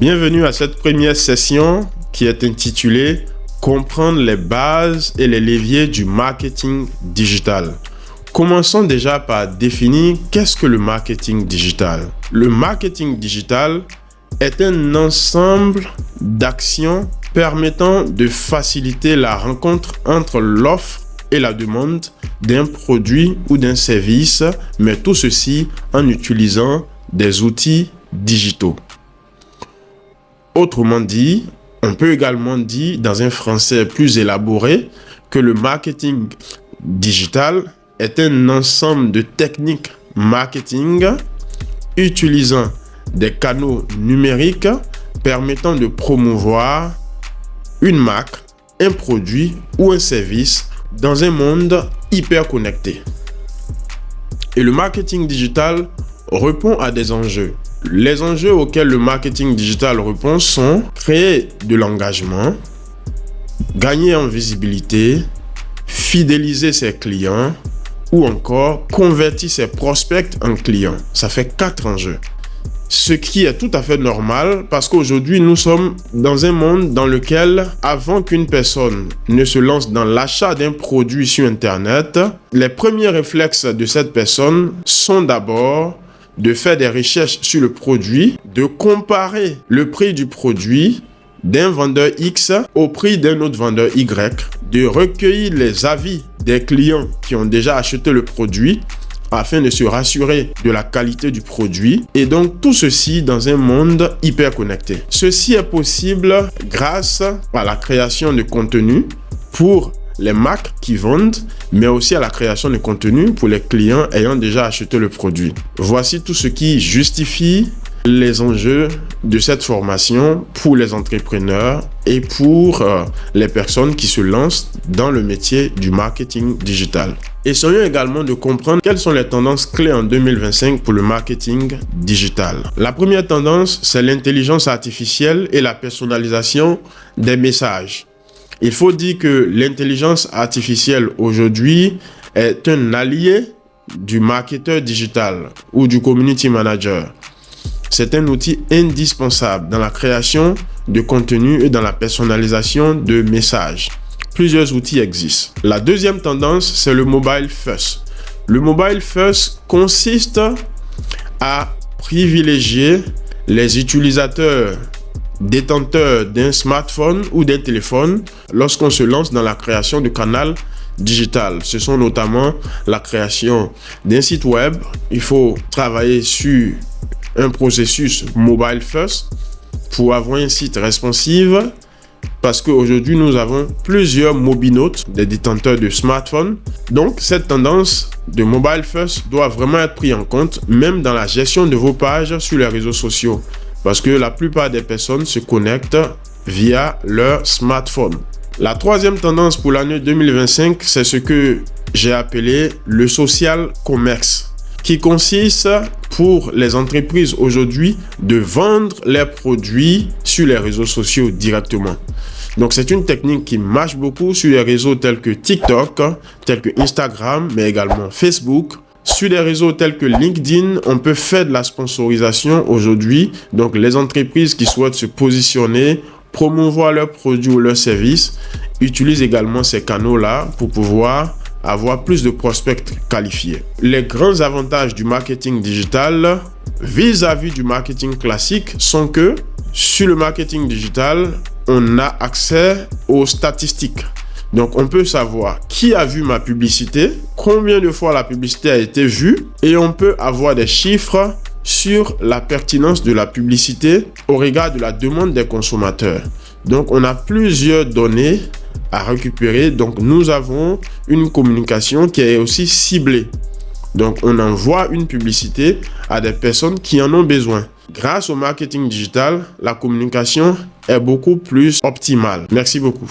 Bienvenue à cette première session qui est intitulée « Comprendre les bases et les leviers du marketing digital ». Commençons déjà par définir qu'est-ce que le marketing digital. Le marketing digital est un ensemble d'actions permettant de faciliter la rencontre entre l'offre et la demande d'un produit ou d'un service, mais tout ceci en utilisant des outils digitaux. Autrement dit, on peut également dire dans un français plus élaboré que le marketing digital est un ensemble de techniques marketing utilisant des canaux numériques permettant de promouvoir une marque, un produit ou un service dans un monde hyper connecté. Et le marketing digital répond à des enjeux. Les enjeux auxquels le marketing digital répond sont créer de l'engagement, gagner en visibilité, fidéliser ses clients ou encore convertir ses prospects en clients. Ça fait 4 enjeux. Ce qui est tout à fait normal parce qu'aujourd'hui, nous sommes dans un monde dans lequel, avant qu'une personne ne se lance dans l'achat d'un produit sur Internet, les premiers réflexes de cette personne sont d'abord de faire des recherches sur le produit, de comparer le prix du produit d'un vendeur X au prix d'un autre vendeur Y, de recueillir les avis des clients qui ont déjà acheté le produit afin de se rassurer de la qualité du produit. Et donc tout ceci dans un monde hyper connecté. Ceci est possible grâce à la création de contenu pour les marques qui vendent, mais aussi à la création de contenu pour les clients ayant déjà acheté le produit. Voici tout ce qui justifie les enjeux de cette formation pour les entrepreneurs et pour les personnes qui se lancent dans le métier du marketing digital. Essayons également de comprendre quelles sont les tendances clés en 2025 pour le marketing digital. La première tendance, c'est l'intelligence artificielle et la personnalisation des messages. Il faut dire que l'intelligence artificielle aujourd'hui est un allié du marketeur digital ou du community manager. C'est un outil indispensable dans la création de contenu et dans la personnalisation de messages. Plusieurs outils existent. La deuxième tendance, c'est le mobile first. Le mobile first consiste à privilégier les utilisateurs détenteurs d'un smartphone ou d'un téléphone lorsqu'on se lance dans la création de canal digital. Ce sont notamment la création d'un site web. Il faut travailler sur un processus mobile first pour avoir un site responsive parce qu'aujourd'hui nous avons plusieurs mobinautes, des détenteurs de smartphones. Donc cette tendance de mobile first doit vraiment être prise en compte même dans la gestion de vos pages sur les réseaux sociaux. Parce que la plupart des personnes se connectent via leur smartphone. La troisième tendance pour l'année 2025, c'est ce que j'ai appelé le social commerce, qui consiste pour les entreprises aujourd'hui de vendre leurs produits sur les réseaux sociaux directement. Donc c'est une technique qui marche beaucoup sur les réseaux tels que TikTok, tels que Instagram, mais également Facebook. Sur des réseaux tels que LinkedIn, on peut faire de la sponsorisation aujourd'hui. Donc, les entreprises qui souhaitent se positionner, promouvoir leurs produits ou leurs services, utilisent également ces canaux-là pour pouvoir avoir plus de prospects qualifiés. Les grands avantages du marketing digital vis-à-vis du marketing classique sont que sur le marketing digital, on a accès aux statistiques. Donc, on peut savoir qui a vu ma publicité, combien de fois la publicité a été vue et on peut avoir des chiffres sur la pertinence de la publicité au regard de la demande des consommateurs. Donc, on a plusieurs données à récupérer. Donc, nous avons une communication qui est aussi ciblée. Donc, on envoie une publicité à des personnes qui en ont besoin. Grâce au marketing digital, la communication est beaucoup plus optimale. Merci beaucoup.